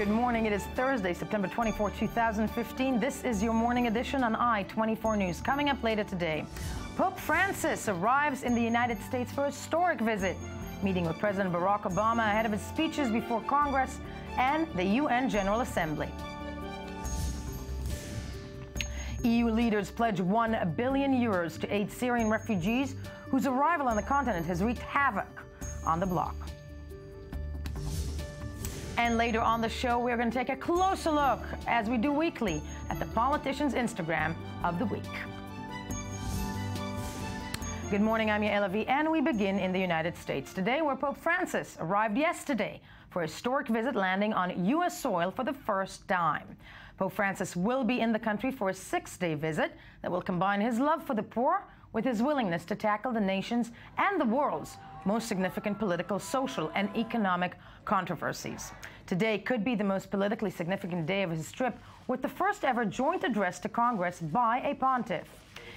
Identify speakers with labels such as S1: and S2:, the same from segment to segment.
S1: Good morning. It is Thursday, September 24, 2015. This is your morning edition on I-24 News. Coming up later today, Pope Francis arrives in the United States for a historic visit, meeting with President Barack Obama ahead of his speeches before Congress and the UN General Assembly. EU leaders pledge 1 billion euros to aid Syrian refugees whose arrival on the continent has wreaked havoc on the bloc. And later on the show, we're going to take a closer look, as we do weekly, at the politician's Instagram of the week. Good morning, I'm Yael Avi, and we begin in the United States today, where Pope Francis arrived yesterday for a historic visit, landing on U.S. soil for the first time. Pope Francis will be in the country for a 6-day visit that will combine his love for the poor with his willingness to tackle the nation's and the world's most significant political, social, and economic controversies. Today could be the most politically significant day of his trip, with the first ever joint address to Congress by a pontiff.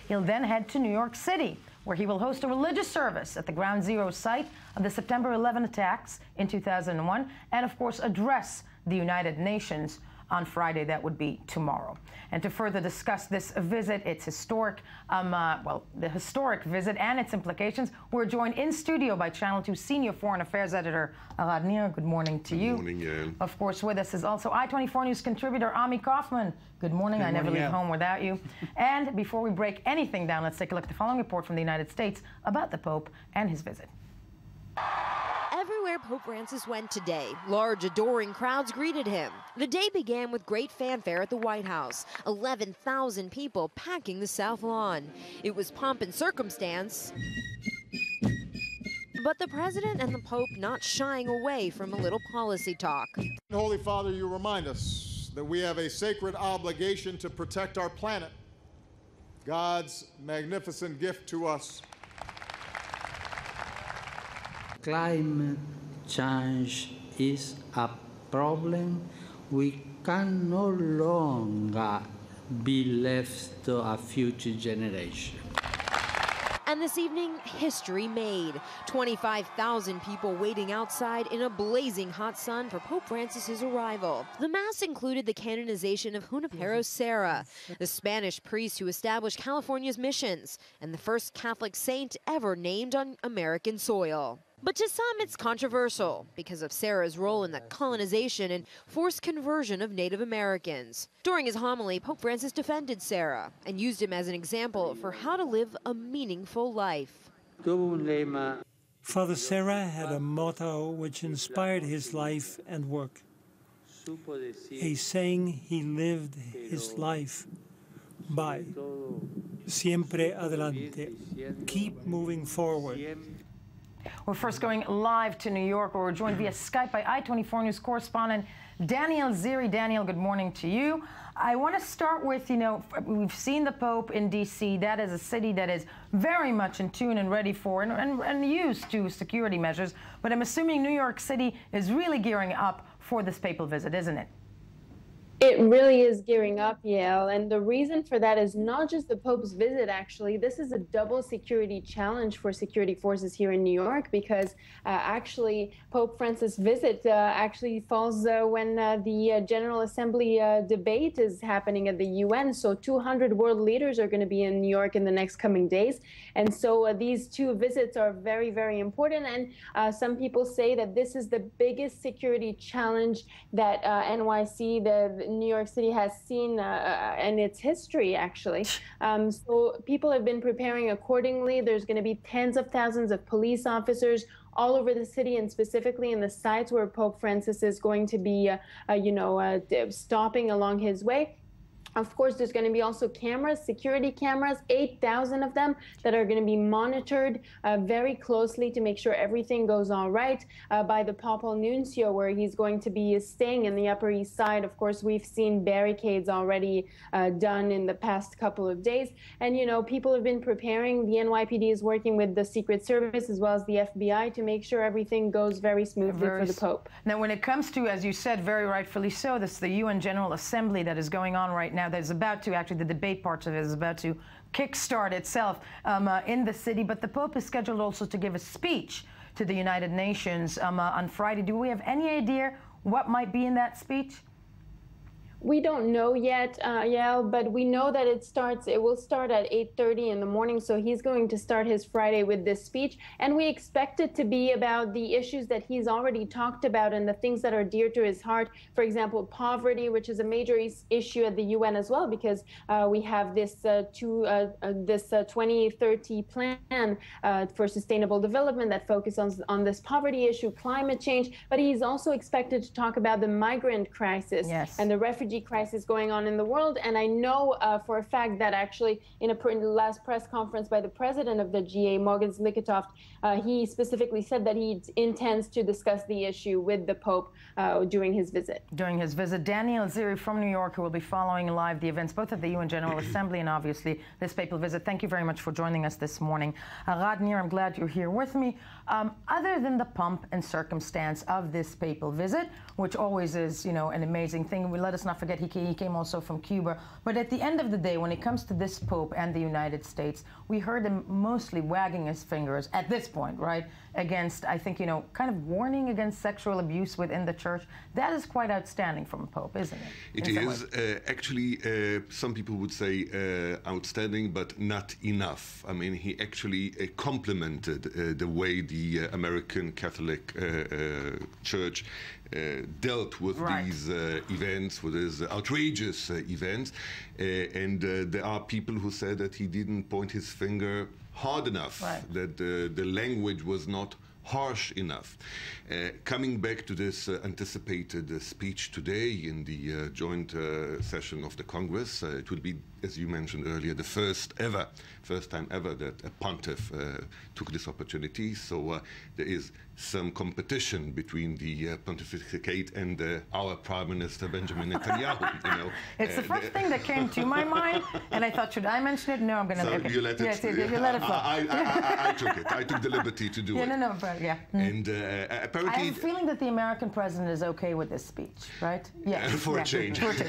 S1: He'll then head to New York City, where he will host a religious service at the Ground Zero site of the September 11 attacks in 2001, and of course address the United Nations on Friday. That would be tomorrow. And to further discuss this visit, its historic, the historic visit and its implications, we're joined in studio by Channel 2 Senior Foreign Affairs Editor Arad Nir. Good morning to you.
S2: Good morning, Yael.
S1: Of course, with us is also I-24 News contributor Ami Kaufman. Good morning. I never leave home without you. And before we break anything down, let's take a look at the following report from the United States about the Pope and his visit.
S3: Everywhere Pope Francis went today, large adoring crowds greeted him. The day began with great fanfare at the White House, 11,000 people packing the South Lawn. It was pomp and circumstance, but the president and the Pope not shying away from a little policy talk.
S4: Holy Father, you remind us that we have a sacred obligation to protect our planet, God's magnificent gift to us.
S5: Climate change is a problem we can no longer be left to a future generation.
S3: And this evening, history made. 25,000 people waiting outside in a blazing hot sun for Pope Francis's arrival. The Mass included the canonization of Junipero Serra, the Spanish priest who established California's missions, and the first Catholic saint ever named on American soil. But to some, it's controversial because of Serra's role in the colonization and forced conversion of Native Americans. During his homily, Pope Francis defended Serra and used him as an example for how to live a meaningful life.
S6: Father Serra had a motto which inspired his life and work. A saying he lived his life by: siempre adelante, keep moving forward.
S1: We're first going live to New York, where we're joined via Skype by I-24 News correspondent Daniel Ziri. Daniel, good morning to you. I want to start with, we've seen the Pope in D.C. That is a city that is very much in tune and ready for and used to security measures. But I'm assuming New York City is really gearing up for this papal visit, isn't it?
S7: It really is gearing up, Yael, and the reason for that is not just the Pope's visit, actually. This is a double security challenge for security forces here in New York, because actually Pope Francis' visit actually falls when the General Assembly debate is happening at the UN. So 200 world leaders are going to be in New York in the next coming days. And so these two visits are very, very important. And some people say that this is the biggest security challenge that NYC, the New York City, has seen in its history, actually. So people have been preparing accordingly. There's going to be tens of thousands of police officers all over the city, and specifically in the sites where Pope Francis is going to be, stopping along his way. Of course, there's going to be also cameras, security cameras, 8,000 of them, that are going to be monitored very closely to make sure everything goes all right by the Papal Nuncio, where he's going to be staying in the Upper East Side. Of course, we've seen barricades already done in the past couple of days. And, people have been preparing. The NYPD is working with the Secret Service as well as the FBI to make sure everything goes very smoothly for the Pope.
S1: Now, when it comes to, as you said, very rightfully so, this is the UN General Assembly that is going on right now. There's about to, actually, the debate part of it is about to kickstart itself in the city. But the Pope is scheduled also to give a speech to the United Nations on Friday. Do we have any idea what might be in that speech?
S7: We don't know yet, Yael, but we know that it will start at 8:30 in the morning. So he's going to start his Friday with this speech. And we expect it to be about the issues that he's already talked about and the things that are dear to his heart. For example, poverty, which is a major issue at the UN as well, because we have this 2030 plan for sustainable development that focuses on this poverty issue, climate change. But he's also expected to talk about the migrant crisis and the refugee crisis going on in the world. And I know for a fact that actually in the last press conference by the president of the GA, Morgan Zlikitoft, he specifically said that he intends to discuss the issue with the Pope during his visit.
S1: Daniel Ziri from New York, who will be following live the events both at the UN General Assembly and obviously this papal visit. Thank you very much for joining us this morning. Ghad Nir, I'm glad you're here with me. Other than the pomp and circumstance of this papal visit, which always is, an amazing thing, let us not forget he came also from Cuba. But at the end of the day, when it comes to this Pope and the United States, we heard him mostly wagging his fingers at this point, right, against, I think, kind of warning against sexual abuse within the church. That is quite outstanding from a Pope, isn't it?
S2: It is. Actually, some people would say outstanding, but not enough. I mean, he actually complimented the way the American Catholic Church dealt with these events, with these outrageous events. And there are people who said that he didn't point his finger hard enough, that the language was not harsh enough. Coming back to this anticipated speech today in the joint session of the Congress, it will be, as you mentioned earlier, the first time ever that a pontiff took this opportunity. So there is some competition between the pontificate and our Prime Minister Benjamin Netanyahu.
S1: It's the first thing that came to my mind, and I thought, should I mention it? No, I'm going to.
S2: So you let it.
S1: Yes, you let it flow.
S2: I took it. I took the liberty to do it.
S1: But yeah.
S2: And apparently,
S1: I have a feeling that the American president is okay with this speech, right? Yes.
S2: For a change.
S1: Yes.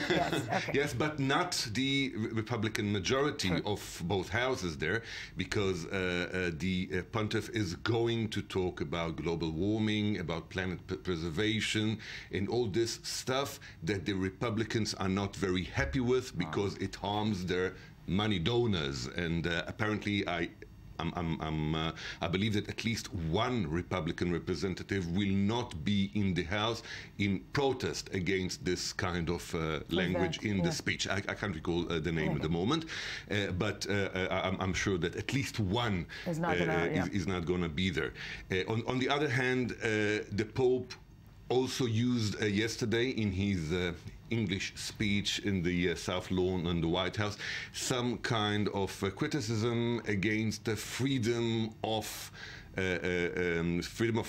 S1: Okay.
S2: Yes, but not the Republican majority of both houses there, because the pontiff is going to talk about global warming, about planet preservation, and all this stuff that the Republicans are not very happy with because it harms their money donors. And apparently, I believe that at least one Republican representative will not be in the House in protest against this kind of language in the speech. I can't recall the name at the moment, but I'm sure that at least one is not going to be there. On the other hand, the Pope also used yesterday in his English speech in the South Lawn and the White House some kind of criticism against the freedom of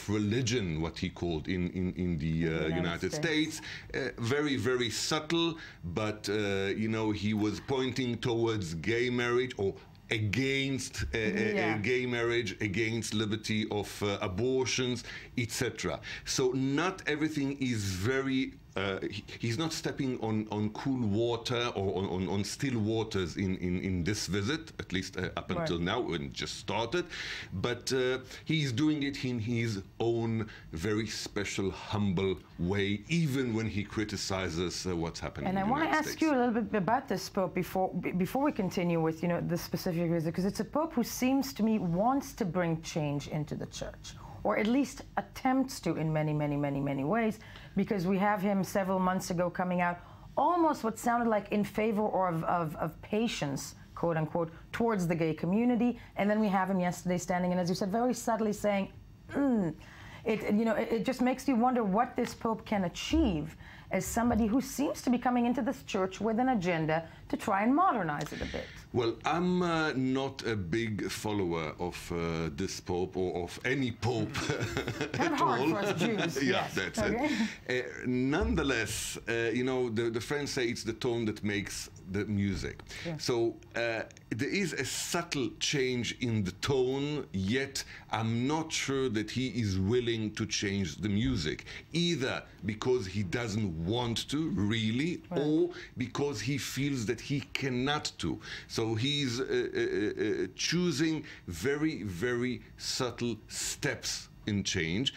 S2: religion, what he called in the United States. Very, very subtle, but he was pointing towards gay marriage, or against gay marriage, against liberty of abortions, etc. So not everything is very he's not stepping on cool water or on still waters in this visit, at least up until now, when it just started. But he's doing it in his own very special, humble way, even when he criticizes what's happening in the United States.
S1: And I want to ask you a little bit about this Pope before we continue with the specific visit, because it's a Pope who seems to me wants to bring change into the church, or at least attempts to in many, many, many, many ways, because we have him several months ago coming out almost what sounded like in favor or of patience, quote unquote, towards the gay community. And then we have him yesterday standing and, as you said, very subtly saying, it just makes you wonder what this Pope can achieve as somebody who seems to be coming into this church with an agenda to try and modernize it a bit.
S2: Well, I'm not a big follower of this Pope or of any Pope at all.
S1: Hard for us Jews.
S2: Yeah, that's it. Nonetheless, the French say it's the tone that makes the music. Yeah. So there is a subtle change in the tone, yet I'm not sure that he is willing to change the music, either because he doesn't want to really, or because he feels that he cannot to. So he's choosing very, very subtle steps in change.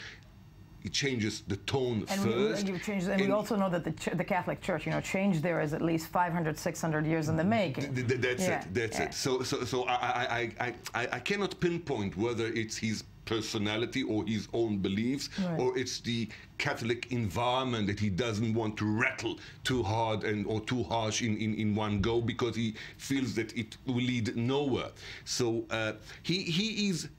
S2: it changes the tone first.
S1: And we also know that the Catholic Church, change there is at least 500, 600 years in the making.
S2: That's it. So I cannot pinpoint whether it's his personality or his own beliefs, or it's the Catholic environment that he doesn't want to rattle too hard or too harsh in one go, because he feels that it will lead nowhere. So he is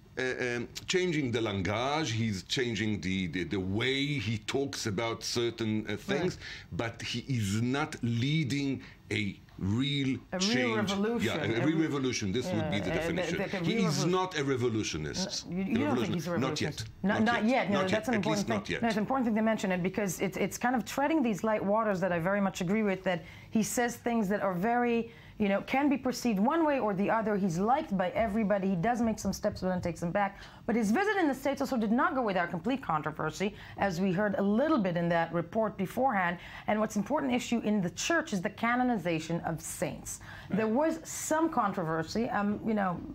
S2: changing the language, he's changing the way he talks about certain things, but he is not leading a real change.
S1: Real revolution.
S2: Yeah, a real revolution. This would be the definition. He is not a revolutionist.
S1: You don't think he's a revolutionist?
S2: Not yet.
S1: No, that's an important thing.
S2: Not yet.
S1: No, it's an important thing to mention it, because it's kind of treading these light waters that I very much agree with, that he says things that are very, can be perceived one way or the other. He's liked by everybody. He does make some steps, but then takes them back. But his visit in the States also did not go without complete controversy, as we heard a little bit in that report beforehand. And what's important issue in the church is the canonization of saints. There was some controversy,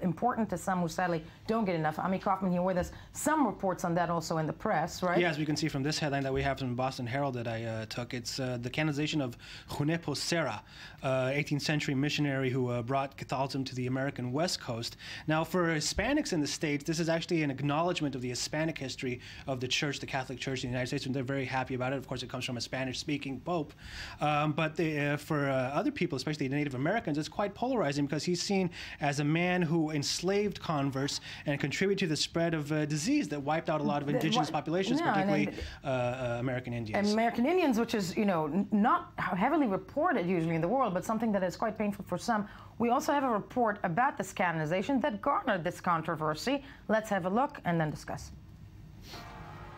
S1: important to some who sadly don't get enough. Ami Kaufman here with us. Some reports on that also in the press, right?
S8: Yeah, as we can see from this headline that we have from Boston Herald that I took, it's the canonization of Junípero Serra, 18th century missionary who brought Catholicism to the American West Coast. Now, for Hispanics in the States, this is actually an acknowledgement of the Hispanic history of the Church, the Catholic Church in the United States, and they're very happy about it. Of course, it comes from a Spanish-speaking pope. But for other people, especially the Native Americans, it's quite polarizing, because he's seen as a man who enslaved converts and contributed to the spread of disease that wiped out a lot of indigenous populations, particularly American Indians.
S1: American Indians, which is, not heavily reported usually in the world, but something that is quite painful for some. We also have a report about this canonization that garnered this controversy. Let's have a look and then discuss.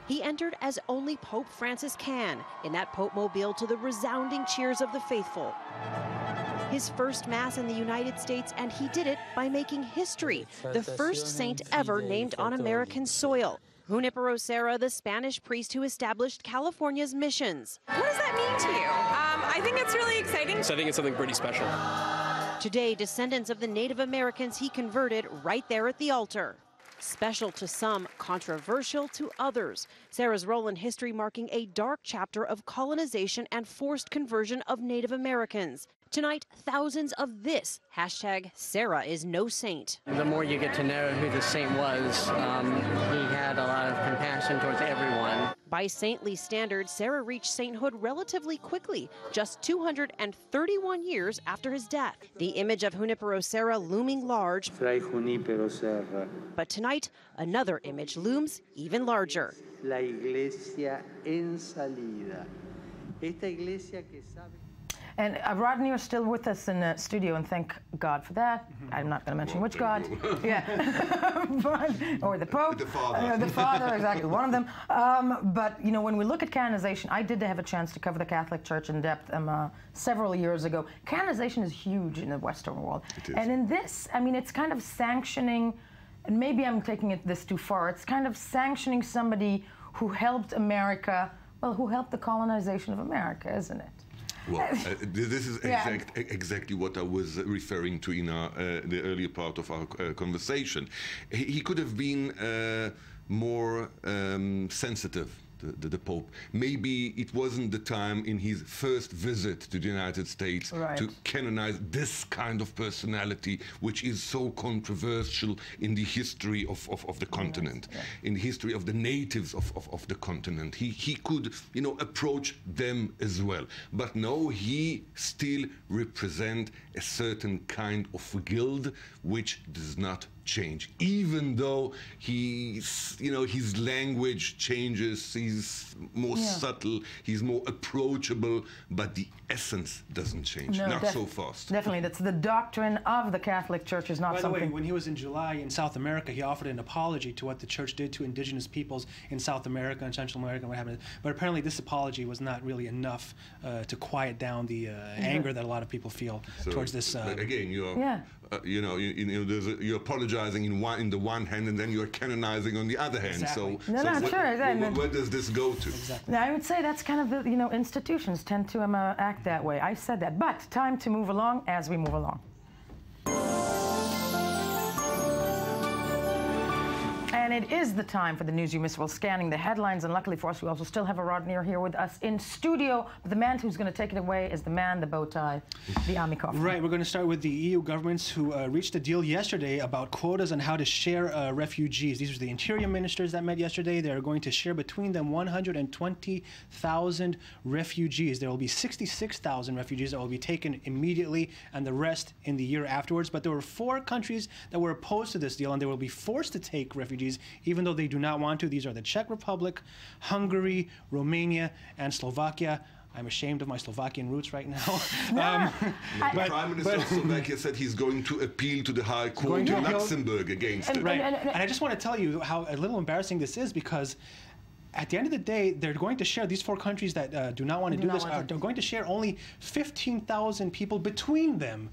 S3: He entered as only Pope Francis can, in that Pope-mobile to the resounding cheers of the faithful. His first Mass in the United States, and he did it by making history, the first saint ever named on American soil. Junípero Serra, the Spanish priest who established California's missions.
S9: What does that mean to you? I think it's really exciting.
S10: So I think it's something pretty special.
S3: Today, descendants of the Native Americans he converted right there at the altar. Special to some, controversial to others. Serra's role in history marking a dark chapter of colonization and forced conversion of Native Americans. Tonight, thousands of this #SerraIsNoSaint.
S11: The more you get to know who the saint was, he had a lot of compassion towards everyone.
S3: By saintly standards, Serra reached sainthood relatively quickly, just 231 years after his death. The image of Junípero Serra looming large.
S5: Fray Junípero Serra.
S3: But tonight, another image looms even larger.
S5: La iglesia en salida. Esta iglesia que sabe.
S1: And Rodney, you're still with us in the studio, and thank God for that. I'm not going to mention which God. Or the Pope.
S2: The Father.
S1: The Father, exactly, one of them. But, when we look at canonization, I did have a chance to cover the Catholic Church in depth several years ago. Canonization is huge in the Western world.
S2: It is.
S1: And in this, it's kind of sanctioning, and maybe I'm taking this too far, it's kind of sanctioning somebody who helped America, who helped the colonization of America, isn't it?
S2: Well, this is exactly what I was referring to in the earlier part of our conversation. He could have been more sensitive, the Pope. Maybe it wasn't the time in his first visit to the United States to canonize this kind of personality, which is so controversial in the history of the continent, in the history of the natives of the continent. He could, approach them as well. But no, he still represents a certain kind of guild which does not change, even though his language changes, he's more subtle, he's more approachable, but the essence doesn't change, not so fast.
S1: Definitely, that's the doctrine of the Catholic Church, is not something...
S8: By the way, when he was in July in South America, he offered an apology to what the Church did to indigenous peoples in South America and Central America and what happened. But apparently this apology was not really enough to quiet down the anger that a lot of people feel towards this...
S2: again, you're apologizing in the one hand, and then you're canonizing on the other hand.
S8: Exactly.
S2: So, where does this go to?
S8: Exactly.
S1: Now, I would say that's kind of the, institutions tend to act that way. I said that, but time to move along as we move along. And it is the time for the news you missed while scanning the headlines. And luckily for us, we also still have a Rodney here with us in studio. But the man who's going to take it away is the man, the bow tie, the Ami Kaufman.
S8: Right, we're going to start with the EU governments who reached a deal yesterday about quotas and how to share refugees. These are the interior ministers that met yesterday. They're going to share between them 120,000 refugees. There will be 66,000 refugees that will be taken immediately and the rest in the year afterwards. But there were 4 countries that were opposed to this deal, and they will be forced to take refugees even though they do not want to. These are the Czech Republic, Hungary, Romania, and Slovakia. I'm ashamed of my Slovakian roots right now.
S2: The Prime Minister of Slovakia said he's going to appeal to the High Court in Luxembourg against it.
S8: Right. And I just want to tell you how a little embarrassing this is, because at the end of the day, they're going to share, these 4 countries that do not want to do this, are going to share only 15,000 people between them.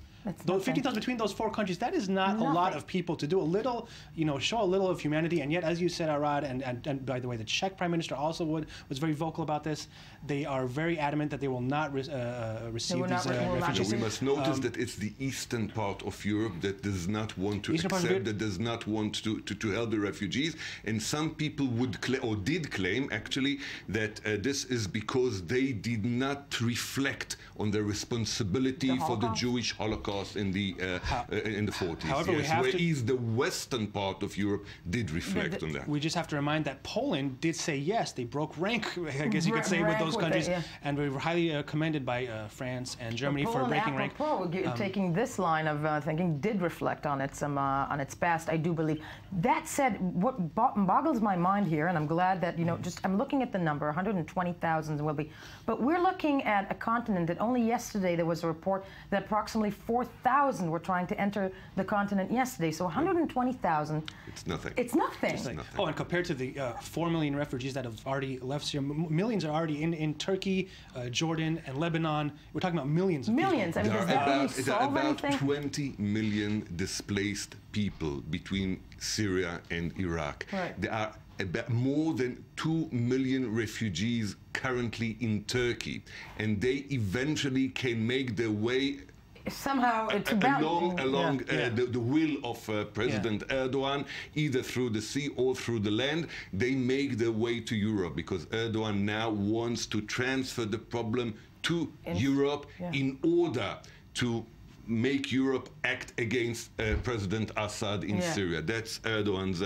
S8: Those 50,000 between those 4 countries, that is not a lot of people to do a little, show a little of humanity. And yet, as you said, Arad, and by the way, the Czech Prime Minister also was very vocal about this. They are very adamant that they will not receive these refugees.
S2: We must notice that it's the eastern part of Europe that does not want to accept, that does not want to help the refugees. And some people would did claim, actually, that this is because they did not reflect on their responsibility for the Jewish Holocaust in the 40s.
S8: However,
S2: whereas the western part of Europe did reflect on that.
S8: We just have to remind that Poland did say yes. They broke rank, I guess you could say, with those countries, and we were highly commended by France and Germany for breaking rank.
S1: Taking this line of thinking did reflect on its past, I do believe. That said, what boggles my mind here, and I'm glad that I'm looking at the number, 120,000 will be, but we're looking at a continent that only yesterday there was a report that approximately 4,000 were trying to enter the continent yesterday. So 120,000.
S2: It's nothing.
S1: It's nothing.
S8: Oh, and compared to the 4 million refugees that have already left Syria, millions are already in Turkey, Jordan, and Lebanon. We're talking about millions of people.
S1: I mean, does that really solve anything?
S2: About 20 million displaced people between Syria and Iraq.
S1: Right.
S2: There are about more than 2 million refugees currently in Turkey, and they eventually can make their way
S1: somehow
S2: along the will of President Erdogan, either through the sea or through the land. They make their way to Europe because Erdogan now wants to transfer the problem to Europe in order to make Europe act against President Assad in Syria. That's Erdogan's,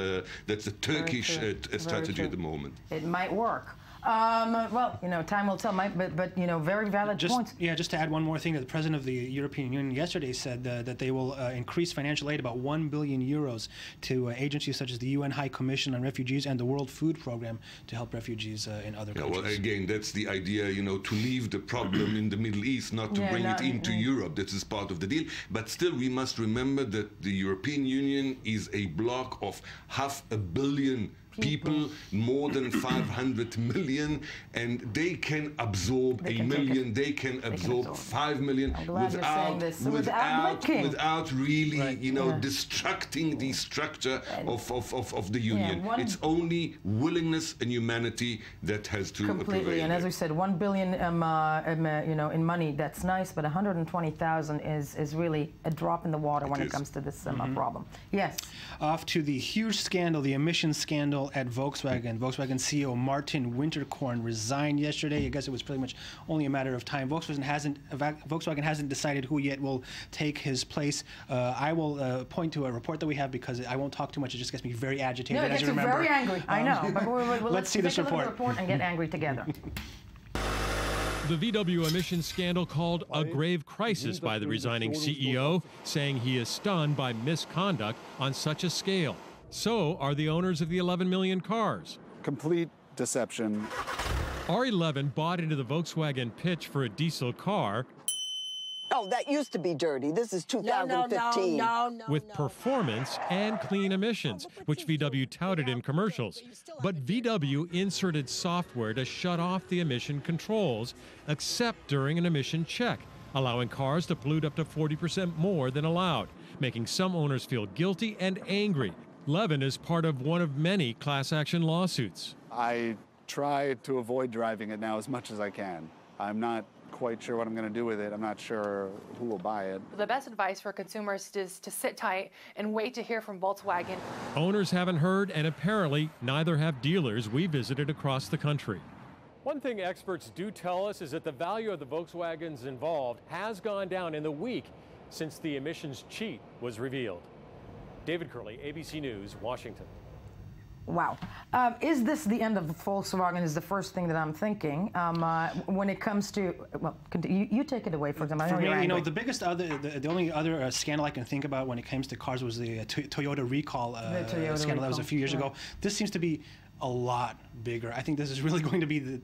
S2: that's a Turkish strategy at the moment.
S1: It might work. Well, time will tell, but very valid points.
S8: Yeah, just to add one more thing, that the President of the European Union yesterday said that they will increase financial aid about 1 billion euros to agencies such as the UN High Commission on Refugees and the World Food Program to help refugees in other countries.
S2: Well, again, that's the idea, to leave the problem in the Middle East, not to bring it into Europe. This is part of the deal. But still, we must remember that the European Union is a bloc of 500 million people, more than 500 million, and they can absorb a million, they can absorb 5 million without really, destructing the structure of the Union. It's only willingness and humanity that has to prevail.
S1: And as we said, 1 billion, in money, that's nice, but 120,000 is really a drop in the water when it comes to this problem. Yes.
S8: Off to the huge scandal, the emissions scandal at Volkswagen. Volkswagen CEO Martin Winterkorn resigned yesterday. I guess it was pretty much only a matter of time. Volkswagen hasn't decided who yet will take his place. I will point to a report that we have because I won't talk too much. It just gets me very agitated, as you remember.
S1: Very angry. I know. But
S8: let's see this report
S1: and get angry together.
S10: The VW emissions scandal called a grave crisis by the resigning CEO, saying he is stunned by misconduct on such a scale. So are the owners of the 11 million cars.
S12: Complete deception.
S10: R11 bought into the Volkswagen pitch for a diesel car.
S13: Oh, that used to be dirty. This is 2015.
S10: No, with performance and clean emissions, which VW touted in commercials. But VW inserted software to shut off the emission controls, except during an emission check, allowing cars to pollute up to 40% more than allowed, making some owners feel guilty and angry. Levin is part of one of many class action lawsuits.
S12: I try to avoid driving it now as much as I can. I'm not quite sure what I'm going to do with it. I'm not sure who will buy it.
S14: The best advice for consumers is to sit tight and wait to hear from Volkswagen.
S10: Owners haven't heard, and apparently neither have dealers we visited across the country.
S15: One thing experts do tell us is that the value of the Volkswagens involved has gone down in the week since the emissions cheat was revealed. David Curley, ABC News, Washington.
S1: Wow. Is this the end of Volkswagen is the first thing that I'm thinking when it comes to, well, you take it away, for example.
S8: For me, you know, the biggest other, the only other scandal I can think about when it comes to cars was the Toyota recall scandal that was a few years ago. This seems to be a lot bigger. I think this is really going to be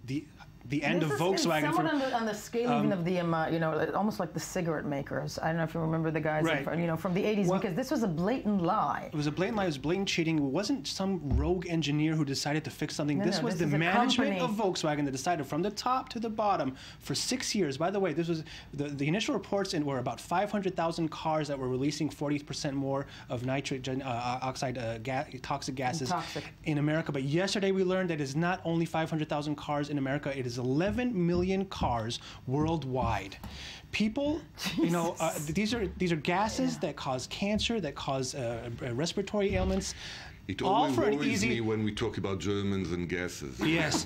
S8: the end of Volkswagen.
S1: It's somewhat on the scale even of the, you know, almost like the cigarette makers. I don't know if you remember the guys, you know, from the 80s, because this was a blatant lie.
S8: It was a blatant lie. It was blatant cheating. It wasn't some rogue engineer who decided to fix something. This was the management of Volkswagen that decided from the top to the bottom for 6 years. By the way, this was the initial reports were about 500,000 cars that were releasing 40% more of nitric oxide toxic gases in America. But yesterday we learned that it's not only 500,000 cars in America. It is 11 million cars worldwide. People, you know, these are gases that cause cancer, that cause respiratory ailments.
S2: It always worries me when we talk about Germans and gases.
S8: Yes,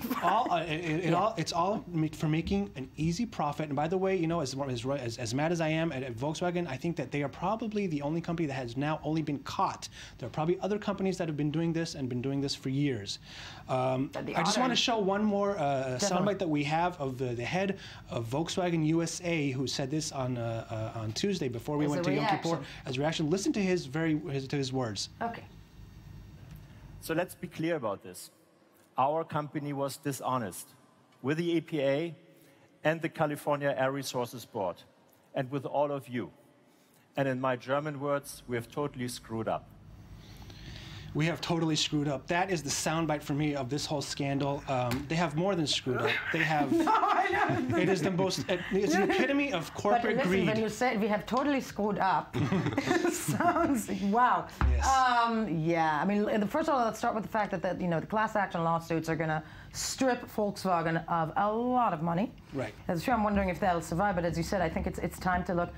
S8: it's all for making an easy profit. And by the way, you know, as mad as I am at Volkswagen, I think that they are probably the only company that has now only been caught. There are probably other companies that have been doing this and been doing this for years. I just want to show one more soundbite that we have of the head of Volkswagen USA, who said this on Tuesday before we went to Yom Kippur as a reaction. Listen to his words.
S1: Okay.
S16: So let's be clear about this. Our company was dishonest with the EPA and the California Air Resources Board and with all of you. And in my German words, we have totally screwed up.
S8: We have totally screwed up. That is the soundbite for me of this whole scandal. They have more than screwed up. They have. It is the most. It's the epitome of corporate greed.
S1: When you said we have totally screwed up, it sounds wow.
S8: Yes.
S1: Yeah. I mean, first of all, let's start with the fact that the class action lawsuits are going to strip Volkswagen of a lot of money.
S8: Right.
S1: That's true. I'm wondering if that'll survive. But as you said, I think it's time to look.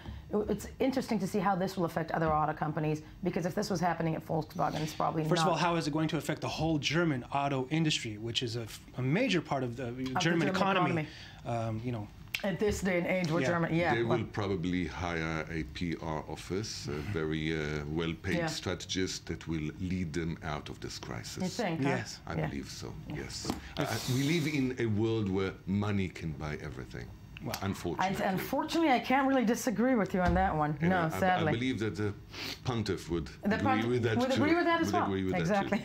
S1: It's interesting to see how this will affect other auto companies, because if this was happening at Volkswagen, it's probably
S8: First of all, how is it going to affect the whole German auto industry, which is a major part of the German economy. You know.
S1: At this day and age, we're German. Yeah.
S2: They will probably hire a PR office, a very well-paid strategist that will lead them out of this crisis.
S1: You think?
S8: Yes.
S2: I believe so, yes. We live in a world where money can buy everything. Well,
S1: unfortunately, I can't really disagree with you on that one.
S2: And
S1: no, sadly.
S2: I believe that the pontiff would agree with that too.
S1: Would agree with that as well. Exactly.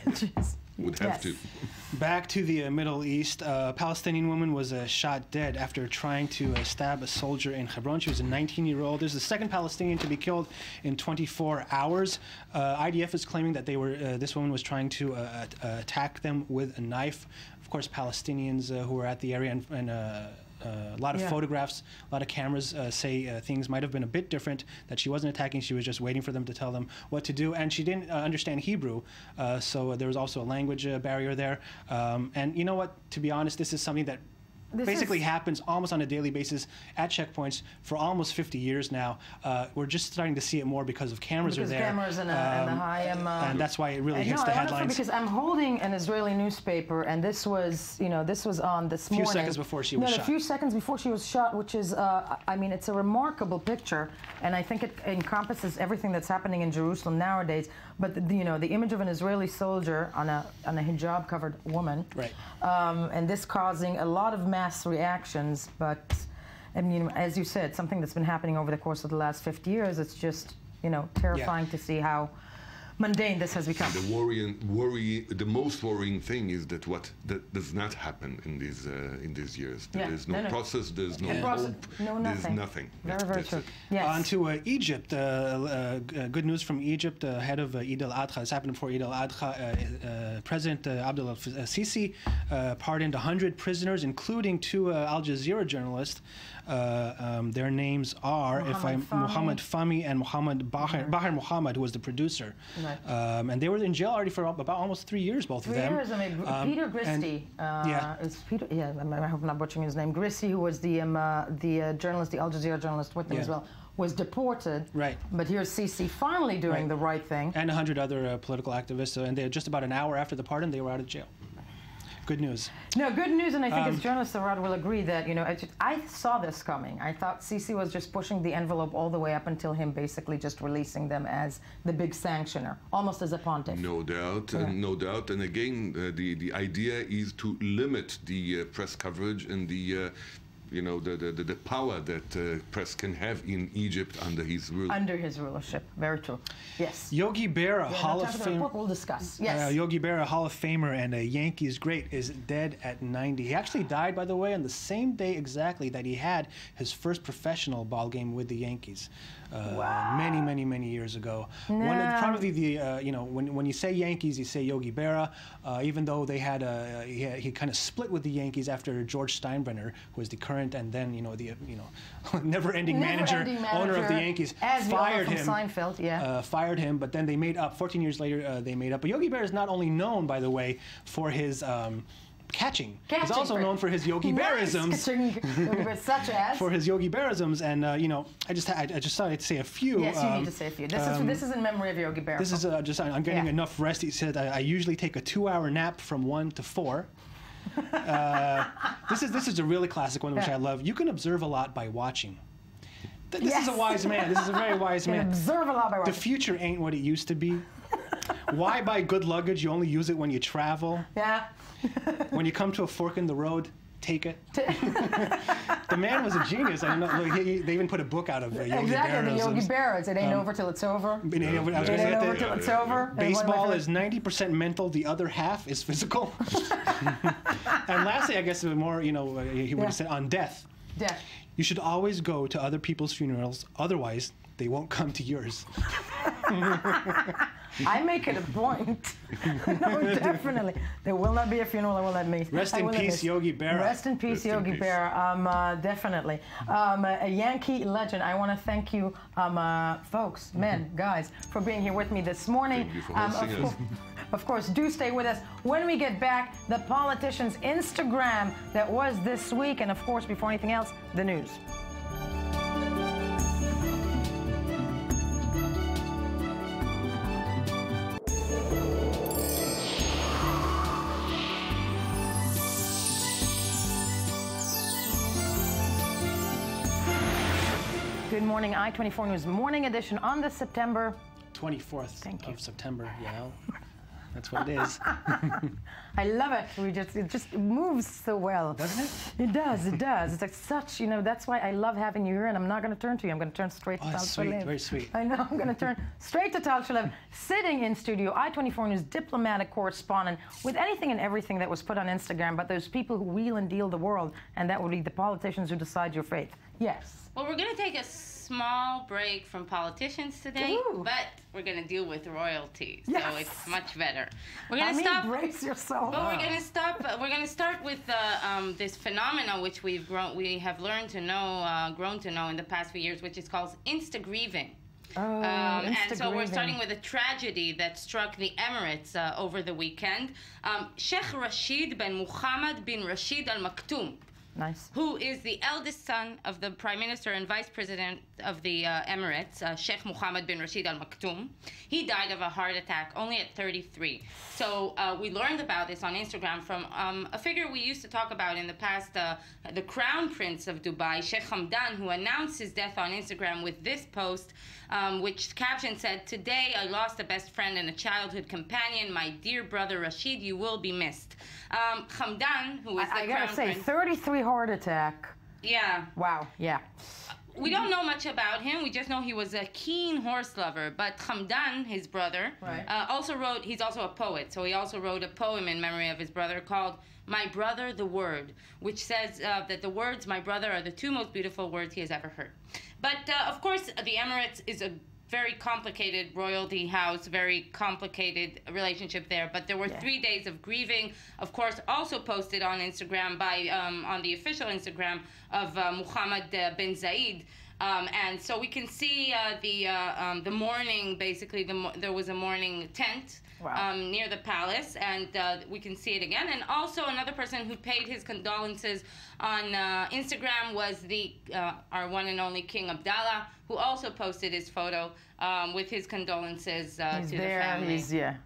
S2: Would have to.
S8: Back to the Middle East, a Palestinian woman was shot dead after trying to stab a soldier in Hebron. She was a 19-year-old. This is the second Palestinian to be killed in 24 hours. IDF is claiming that this woman was trying to attack them with a knife. Of course, Palestinians who were at the area and a lot of photographs, a lot of cameras say things might have been a bit different, that she wasn't attacking, she was just waiting for them to tell them what to do. And she didn't understand Hebrew, so there was also a language barrier there. And you know what, to be honest, this is something that basically happens almost on a daily basis at checkpoints for almost 50 years now. We're just starting to see it more because of cameras are there.
S1: Cameras and the high
S8: and that's why it really hits the headlines.
S1: Because I'm holding an Israeli newspaper, and this was, this was on this morning.
S8: A few seconds before she was shot.
S1: A few seconds before she was shot, which is, I mean, it's a remarkable picture, and I think it encompasses everything that's happening in Jerusalem nowadays. But the image of an Israeli soldier on a hijab-covered woman,
S8: right?
S1: And this causing a lot of mass reactions. But I mean, as you said, something that's been happening over the course of the last 50 years. It's just terrifying to see how mundane this has become.
S2: The most worrying thing is that that does not happen in these years. There is no process. There's no hope. There's nothing.
S1: Very true. Yes.
S8: On to Egypt. Good news from Egypt. Ahead of Eid al-Adha. This happened before Eid al-Adha. President Abdel Sisi pardoned 100 prisoners, including 2 Al Jazeera journalists. Their names are Mohammed Fahmy and Mohammed Bahar Mohammed, who was the producer And they were in jail already for about almost 3 years, both of them.
S1: 3 years. I mean, Peter Grissy. Is Peter? Yeah, I hope I'm not butchering his name. Grissy, who was the journalist, the Al Jazeera journalist with them as well, was deported.
S8: Right.
S1: But here's Sisi finally doing the right thing.
S8: And 100 other political activists. And they just about an hour after the pardon, they were out of jail. Good news.
S1: No, good news, and I think as journalists, Arad will agree that, I saw this coming. I thought Sisi was just pushing the envelope all the way up until him basically just releasing them as the big sanctioner, almost as a pontiff.
S2: No doubt, no doubt. And again, the idea is to limit the press coverage and the the power that press can have in Egypt under his rule.
S1: Under his rulership, very true. Yes.
S8: Yogi Berra, Hall of Famer.
S1: We'll discuss. Yes.
S8: Yogi Berra, Hall of Famer and a Yankees great, is dead at 90. He actually died, by the way, on the same day exactly that he had his first professional ball game with the Yankees. Many years ago.
S1: No.
S8: Probably when you say Yankees, you say Yogi Berra. Even though they had he kind of split with the Yankees after George Steinbrenner, who was the current and then never-ending manager, owner of the Yankees, fired him.
S1: Seinfeld,
S8: fired him, but then they made up. 14 years later, they made up. But Yogi Berra is not only known, by the way, for his catching. He's also known for his Yogi Berrisms.
S1: Such as?
S8: For his Yogi Berrisms, and I just thought I'd say a few.
S1: Yes, you need to say a few. This is in memory of Yogi Berra.
S8: This is I'm getting enough rest. He said I usually take a 2-hour nap from 1 to 4. This is a really classic one, which I love. You can observe a lot by watching. This is a wise man. This is a very wise man.
S1: Observe a lot by watching.
S8: The future ain't what it used to be. Why buy good luggage? You only use it when you travel.
S1: Yeah.
S8: When you come to a fork in the road, take it. The man was a genius. I don't know. They even put a book out of Yogi Berra.
S1: Exactly, the Yogi Berras. It ain't over till it's over.
S8: It ain't over
S1: till it's over.
S8: Baseball is 90% mental. The other half is physical. And lastly, I guess more, he would have said on death.
S1: Death.
S8: You should always go to other people's funerals. Otherwise, they won't come to yours.
S1: I make it a point. No, definitely. There will not be a funeral. I will not miss.
S8: Rest in peace, Yogi Berra.
S1: Rest in peace, Yogi Berra. Definitely. A Yankee legend. I want to thank you, folks, men, guys, for being here with me this morning.
S2: Thank you for hosting us.
S1: Of course, do stay with us. When we get back, the politician's Instagram that was this week. And of course, before anything else, the news. Good morning, I-24 News Morning Edition on the September
S8: 24th of September, That's what it is.
S1: I love it. It just moves so well.
S8: Doesn't it?
S1: It does. It does. It's like such, that's why I love having you here, and I'm not going to turn to you. I'm going to turn straight to Tal Shalev.
S8: Very sweet.
S1: I know. I'm going to turn straight to Tal Shalev, sitting in studio, I-24 News diplomatic correspondent, with anything and everything that was put on Instagram, but those people who wheel and deal the world, and that would be the politicians who decide your fate. Yes.
S17: Well, we're going to take a small break from politicians today, but we're going to deal with royalty, so it's much better. We're going to stop.
S1: Brace yourself.
S17: But we're going to stop. We're going to start with this phenomenon which we have learned to know, grown to know in the past few years, which is called Instagrieving. And so we're starting with a tragedy that struck the Emirates over the weekend. Sheikh Rashid bin Mohammed bin Rashid Al Maktoum.
S1: Nice.
S17: Who is the eldest son of the Prime Minister and Vice President of the Emirates, Sheikh Mohammed bin Rashid Al Maktoum. He died of a heart attack only at 33. So we learned about this on Instagram from a figure we used to talk about in the past, the Crown Prince of Dubai, Sheikh Hamdan, who announced his death on Instagram with this post, which caption said, "Today I lost a best friend and a childhood companion, my dear brother Rashid, you will be missed." Hamdan, who is the
S1: I gotta
S17: Crown
S1: say,
S17: Prince.
S1: 33 heart attack.
S17: Yeah.
S1: Wow, yeah.
S17: We don't know much about him. We just know he was a keen horse lover. But Hamdan, his brother, he's also a poet. So he also wrote a poem in memory of his brother called My Brother, the Word, which says that the words, my brother, are the two most beautiful words he has ever heard. But, of course, the Emirates is a very complicated royalty house, very complicated relationship there. But there were 3 days of grieving, of course, also posted on Instagram by, on the official Instagram of Mohammed bin Zayed, And so we can see the mourning, basically, there was a mourning tent near the palace, and we can see it again. And also another person who paid his condolences on Instagram was our one and only King Abdallah, who also posted his photo with his condolences to the family.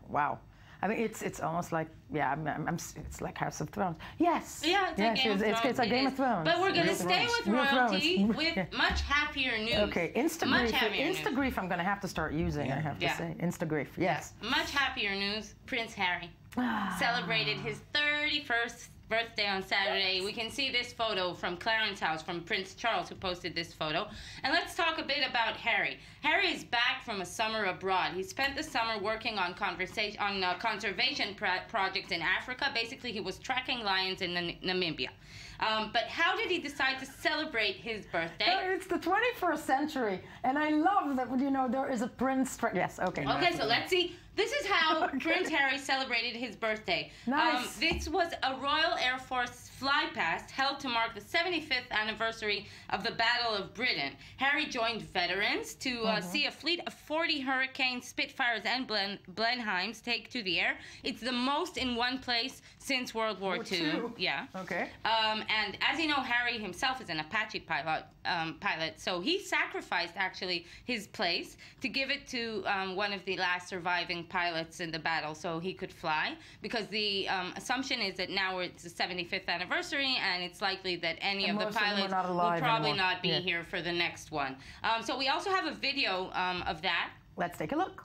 S1: Wow. I mean, it's almost like, it's like House of Thrones. Yes.
S17: Yeah, it's like Game of Thrones.
S1: It's like Game of Thrones.
S17: But we're going to stay with royalty with much happier news.
S1: Okay, Instagrief I'm going to have to start using, I have to say. Instagrief, yes.
S17: Much happier news. Prince Harry celebrated his 31st birthday on Saturday. We can see this photo from Clarence House, from Prince Charles, who posted this photo. And let's talk a bit about Harry. Harry is back from a summer abroad. He spent the summer working on conservation projects in Africa. Basically, he was tracking lions in Namibia. But how did he decide to celebrate his birthday?
S1: It's the 21st century, and I love that, there is a prince. Yes, okay.
S17: Okay, so let's see. This is how Prince Harry celebrated his birthday.
S1: Nice.
S17: This was a Royal Air Force flypast held to mark the 75th anniversary of the Battle of Britain. Harry joined veterans to see a fleet of 40 Hurricane Spitfires and Blenheims take to the air. It's the most in one place since World War II. Yeah.
S1: Okay.
S17: And as you know, Harry himself is an Apache pilot, so he sacrificed actually his place to give it to one of the last surviving pilots in the battle so he could fly, because the assumption is that now it's the 75th anniversary, and it's likely that any of the pilots will probably not be here for the next one. So we also have a video of that.
S1: Let's take a look.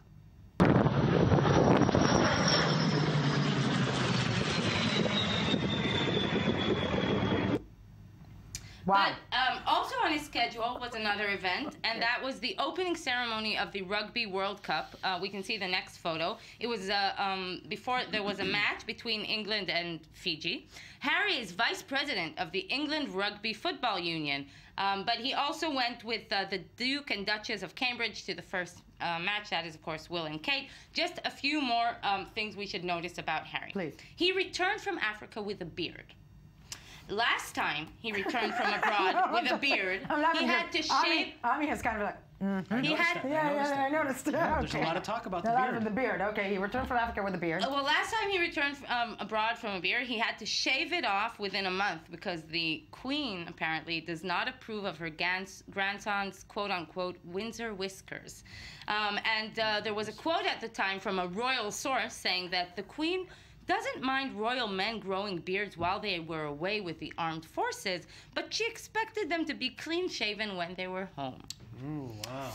S17: Wow. But also on his schedule was another event, and that was the opening ceremony of the Rugby World Cup. We can see the next photo. It was before there was a match between England and Fiji. Harry is vice president of the England Rugby Football Union, but he also went with the Duke and Duchess of Cambridge to the first match. That is, of course, Will and Kate. Just a few more things we should notice about Harry.
S1: Please.
S17: He returned from Africa with a beard. Last time he returned from abroad with a beard, he had to shave.
S1: Ami has kind of like.
S8: I
S1: noticed.
S8: Yeah, there's a lot of talk about the beard.
S1: Okay, he returned from Africa with a beard.
S17: Well, last time he returned abroad from a beard, he had to shave it off within a month because the Queen apparently does not approve of her grandson's quote-unquote Windsor whiskers. And there was a quote at the time from a royal source saying that the Queen doesn't mind royal men growing beards while they were away with the armed forces, but she expected them to be clean-shaven when they were home.
S8: Ooh, wow.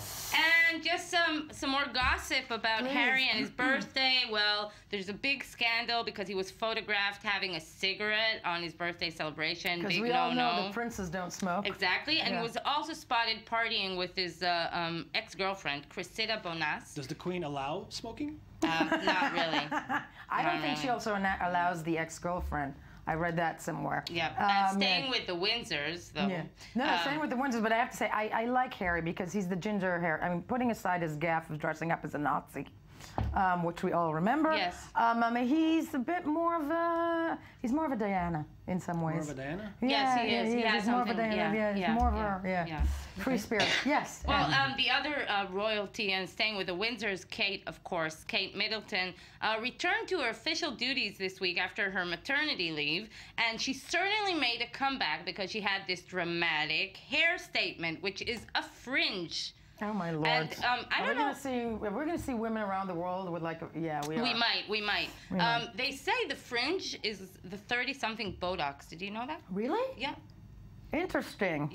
S17: And just some more gossip about Harry and his birthday. Well, there's a big scandal because he was photographed having a cigarette on his birthday celebration.
S1: Because we all know that princes don't smoke.
S17: Exactly. And he was also spotted partying with his ex-girlfriend, Cressida Bonas.
S8: Does the Queen allow smoking?
S17: Not really.
S1: I don't think she also allows the ex-girlfriend. I read that somewhere.
S17: Yeah, and staying with the Windsors, though.
S1: Yeah. No, staying with the Windsors, but I have to say, I like Harry because he's the ginger hair. I mean, putting aside his gaffe of dressing up as a Nazi, which we all remember.
S17: Yes.
S1: He's a bit more of a, Diana in some ways.
S8: More of a Diana?
S17: Yes, he is. He has
S1: more of a Diana. He's more of a, free spirit. Yes.
S17: Well, the other royalty, and staying with the Windsors, Kate, of course, Kate Middleton, returned to her official duties this week after her maternity leave, and she certainly made a comeback because she had this dramatic hair statement, which is a fringe.
S1: Oh my Lord!
S17: And I don't know.
S1: We're going to see women around the world with like, we are.
S17: We might. They say the fringe is the 30-something Botox. Did you know that?
S1: Really?
S17: Yeah.
S1: Interesting.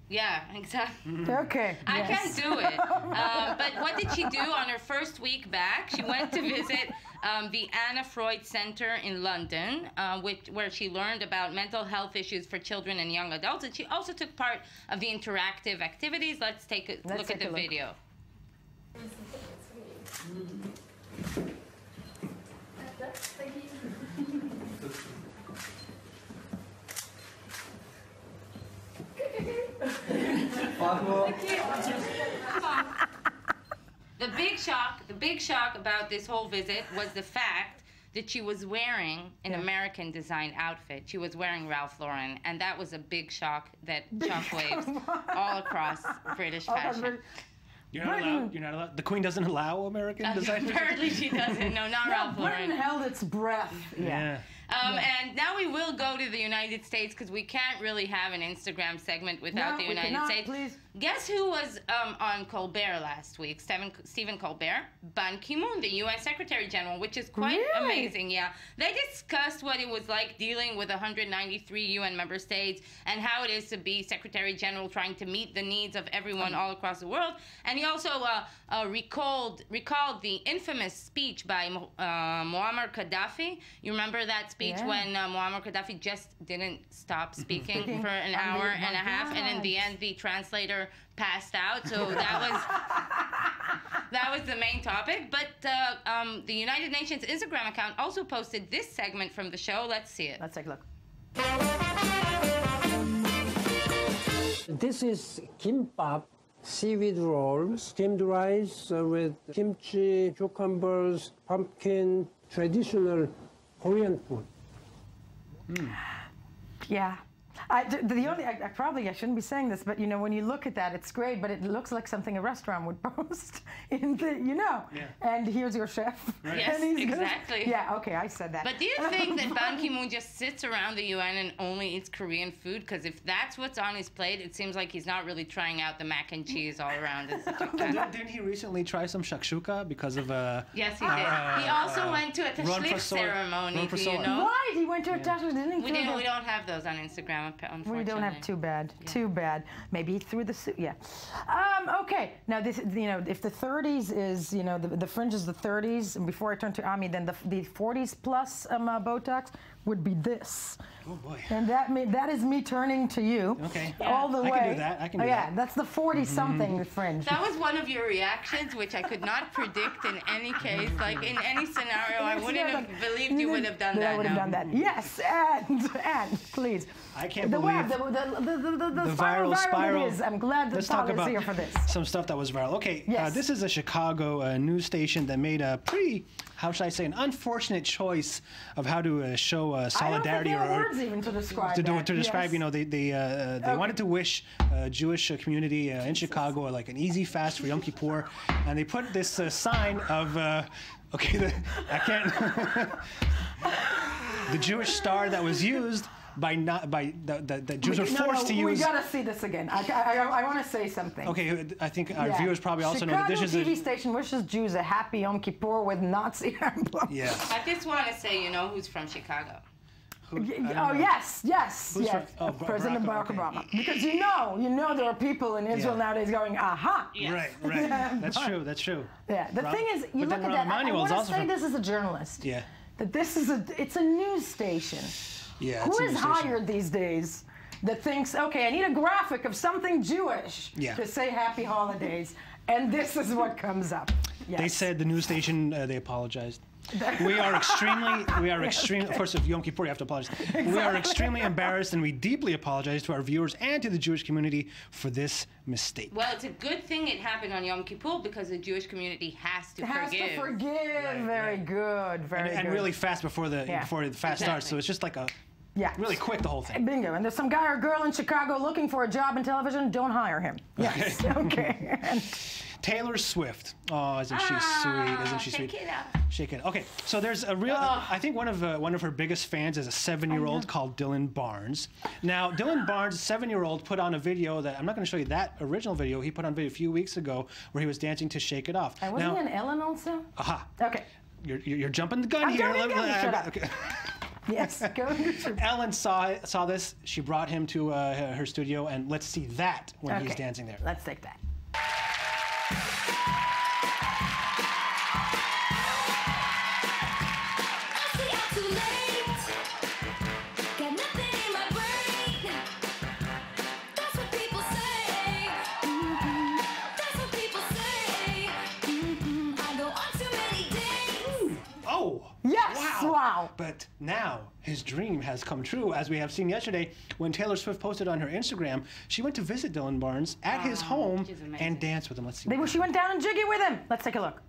S17: Yeah, exactly.
S1: Okay.
S17: I can't do it. But what did she do on her first week back? She went to visit the Anna Freud Center in London, where she learned about mental health issues for children and young adults. And she also took part of the interactive activities. Let's take a look at the video. The big shock about this whole visit was the fact that she was wearing an American design outfit. She was wearing Ralph Lauren, and that was a big shock that shockwaves all across British fashion.
S8: You're not allowed. You're not allowed. The Queen doesn't allow American designers.
S17: Apparently she doesn't. No, not Ralph Lauren.
S1: Britain held its breath.
S8: Yeah.
S17: And now we will go to the United States because we can't really have an Instagram segment without the United States.
S1: Please.
S17: Guess who was on Colbert last week? Stephen Colbert, Ban Ki-moon, the U.S. Secretary General, which is quite amazing. Yeah, they discussed what it was like dealing with 193 UN member states and how it is to be Secretary General, trying to meet the needs of everyone all across the world. And he also recalled the infamous speech by Muammar Gaddafi. You remember that speech when Muammar Gaddafi just didn't stop speaking for an hour and a half, and in the end the translator passed out. So that was the main topic. But the United Nations Instagram account also posted this segment from the show. Let's see it.
S1: Let's take a look.
S18: This is kimbap, seaweed roll, steamed rice with kimchi, cucumbers, pumpkin, traditional Korean food.
S1: Yeah. I shouldn't be saying this, but when you look at that, it's great, but it looks like something a restaurant would post in the, and here's your chef.
S17: Right. Yes, exactly.
S1: Yeah, okay, I said that.
S17: But do you think that Ban Ki-moon just sits around the UN and only eats Korean food? Because if that's what's on his plate, it seems like he's not really trying out the mac and cheese all around.
S8: Didn't he recently try some shakshuka because of
S17: Yes, he did. He also went to a tashlich ceremony. Do you know?
S1: Right, he went to a tashlich, didn't he?
S17: We don't have those on Instagram.
S1: We don't have too bad. Too bad. Maybe he threw the suit. Yeah. Okay. Now this, if the 30s is, the fringe is the 30s, and before I turn to Ami, then the 40s plus Botox would be this.
S8: Oh boy.
S1: And that is me turning to you.
S8: Okay.
S1: All the way.
S8: I can do that. I can do that.
S1: Yeah, that's the 40-something fringe.
S17: That was one of your reactions, which I could not predict in any case. Like in any scenario, I wouldn't have believed you would have done that.
S1: I would have done that. Yes, and please.
S8: I can't believe
S1: the viral
S8: spiral.
S1: I'm glad that
S8: Let's
S1: Paul
S8: talk about
S1: is here for this.
S8: Some stuff that was viral. Okay,
S1: yes.
S8: This is a Chicago news station that made a pretty, how should I say, an unfortunate choice of how to show solidarity.
S1: I don't think there are words even to describe
S8: to describe, they wanted to wish Jewish community in Chicago like an easy fast for Yom Kippur, and they put this sign of, I can't, the Jewish star that was used the Jews are forced to use.
S1: We gotta see this again. I want to say something.
S8: Okay, I think our viewers probably also know that this is
S1: Chicago TV station wishes Jews a happy Yom Kippur with Nazi emblems.
S8: Yeah.
S17: I just want to say, who's from Chicago?
S1: Yes. President Barack Obama. Because you know there are people in Israel nowadays going, aha.
S17: Yes.
S8: Right. That's true.
S1: Yeah. The thing is, you look at that. I want to say this as a journalist.
S8: Yeah.
S1: That it's a news station.
S8: Yeah.
S1: Who is hired these days that thinks, okay, I need a graphic of something Jewish to say happy holidays, and this is what comes up. Yes.
S8: They said the news station, they apologized. We are extremely, of course, if Yom Kippur, you have to apologize. Exactly. We are extremely embarrassed, and we deeply apologize to our viewers and to the Jewish community for this mistake.
S17: Well, it's a good thing it happened on Yom Kippur because the Jewish community has to forgive.
S1: Very good.
S8: And really fast before the fast starts, so it's just like really quick, the whole thing.
S1: Bingo. And there's some guy or girl in Chicago looking for a job in television. Don't hire him. Yes. Okay.
S8: Taylor Swift. Oh, isn't she sweet? Isn't she sweet? Shake it. Okay, so there's a real. I think one of her biggest fans is a 7-year-old called Dylan Barnes. Now, Dylan Barnes, 7-year-old, put on a video that I'm not going to show you that original video. He put on a video a few weeks ago where he was dancing to "Shake It Off."
S1: And wasn't he on Ellen also?
S8: Aha.
S1: Okay.
S8: You're jumping the gun here.
S1: Shut up.
S8: Okay.
S1: Yes, go.
S8: Ellen saw this. She brought him to her studio, and let's see that when he's dancing there.
S1: Let's take that. Yes! Wow!
S8: But now his dream has come true, as we have seen yesterday when Taylor Swift posted on her Instagram. She went to visit Dylan Barnes at his home and dance with him. Let's see.
S1: She went down and jiggy with him. Let's take a look.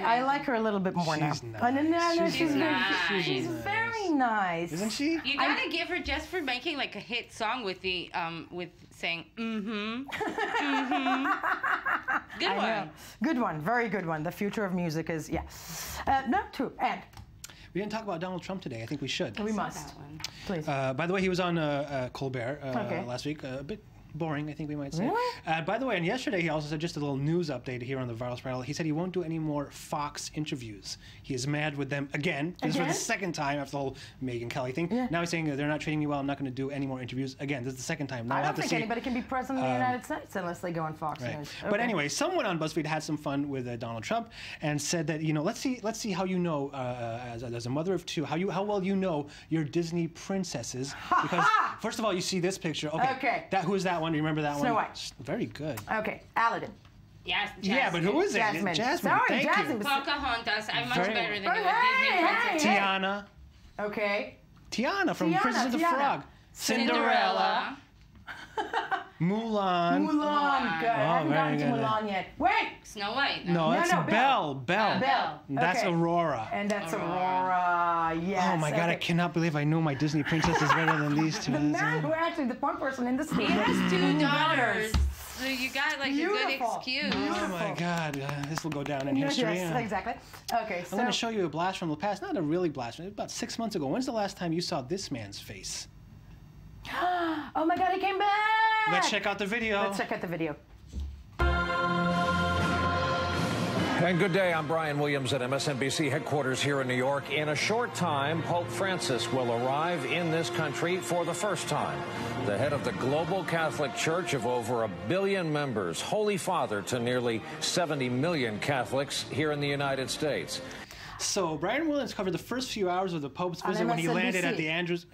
S1: I like her a little bit more now.
S8: She's nice.
S1: No,
S8: She's
S1: nice. She's very nice.
S8: Isn't she?
S17: You gotta give her just for making like a hit song with the with saying Good one.
S1: Good one. Very good one. The future of music is no, true. And
S8: we didn't talk about Donald Trump today. I think we should.
S1: We must. Please.
S8: By the way, he was on Colbert last week. A bit boring, I think we might say.
S1: Really?
S8: By the way, and yesterday he also said just a little news update here on the Viral Spiral. He said he won't do any more Fox interviews. He is mad with them again. This is for the second time after the whole Megyn Kelly thing. Yeah. Now he's saying they're not treating me well. I'm not going to do any more interviews. Again, this is the second time. Now
S1: I don't think anybody can be president of the United States unless they go on Fox News. Okay.
S8: But anyway, someone on BuzzFeed had some fun with Donald Trump and said that, let's see how you know, as a mother of two, how well you know your Disney princesses. Because first of all, you see this picture. Okay. Who is that one? Do you remember that one?
S1: Snow White.
S8: Very good.
S1: Okay, Aladdin.
S17: Yes,
S8: Jasmine. Yeah, but who is it?
S1: Jasmine.
S8: Jasmine.
S1: Sorry,
S8: thank
S1: Jasmine.
S8: you.
S17: Pocahontas. I'm much better than you at
S1: Disney
S17: princesses.
S8: Tiana.
S1: Okay.
S8: Tiana from Princess of the Frog.
S17: Cinderella.
S8: Mulan.
S1: Mulan. Good. I haven't gotten to Mulan yet. Wait.
S17: Snow White.
S8: No, that's Belle.
S1: Belle.
S8: That's
S1: Okay.
S8: Aurora.
S1: And that's Aurora. Yes.
S8: Oh my God, I cannot believe I know my Disney princesses better than these two.
S1: The man who actually, the one person in the
S17: He has 2 daughters. So you got like a good excuse.
S8: Oh my God, this will go down in history.
S1: Yes, exactly. Okay, so
S8: I'm going to show you a blast from the past. Not a really blast. About 6 months ago. When's the last time you saw this man's face?
S1: Oh my God, he came back!
S8: Let's check out the video.
S1: Let's check out the video.
S19: And good day, I'm Brian Williams at MSNBC headquarters here in New York. In a short time, Pope Francis will arrive in this country for the first time. The head of the global Catholic Church of over 1 billion members, Holy Father to nearly 70 million Catholics here in the United States.
S8: So Brian Williams covered the first few hours of the Pope's visit when he landed at the Andrews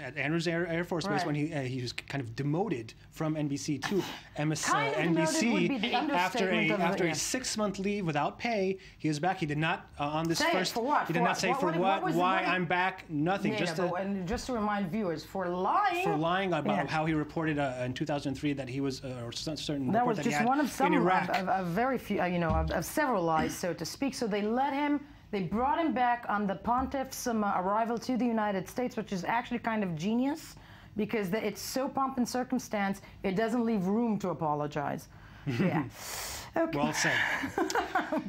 S8: Air Force Base, when he was kind of demoted from NBC to NBC after a 6-month leave without pay. He is back. He did not on this first.
S1: For what?
S8: He did not say for what, why I'm back. Nothing.
S1: And just to remind viewers, for lying.
S8: For lying about how he reported in 2003 that he was or certain.
S1: That was just one of some of very few, of several lies, so to speak. So they let him. They brought him back on the Pontiff's arrival to the United States, which is actually kind of genius because it's so pomp and circumstance, it doesn't leave room to apologize. Yeah. Okay.
S8: Well said.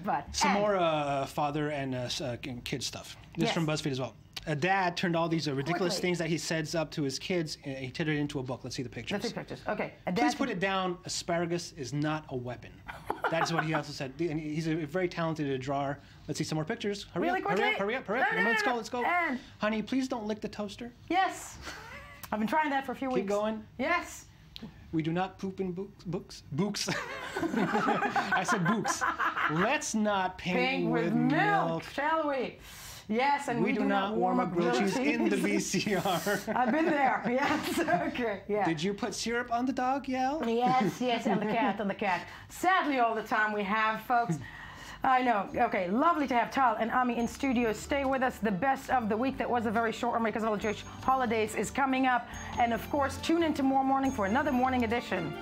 S1: But
S8: some more father and kid stuff. This is from BuzzFeed as well. A dad turned all these ridiculous things that he says up to his kids, and he turned it into a book. Let's see the pictures.
S1: Let's see pictures. Okay.
S8: Please put it down. Asparagus is not a weapon. That is what he also said. And he's a very talented drawer. Let's see some more pictures. Hurry up, hurry up. Let's go.
S1: And
S8: honey, please don't lick the toaster.
S1: Yes. I've been trying that for a few weeks.
S8: Keep going.
S1: Yes.
S8: We do not poop in books. I said books. Let's not paint with milk.
S1: Shall we? Yes, and
S8: we do not warm up grilled cheese in the VCR.
S1: I've been there. Yes. Okay. Yeah.
S8: Did you put syrup on the dog, Yael?
S1: Yes, and the cat. Sadly, all the time we have, folks. I know. Okay, lovely to have Tal and Ami in studio. Stay with us. The best of the week that was a very short one because of all the Jewish holidays is coming up. And of course, tune in tomorrow morning for another morning edition.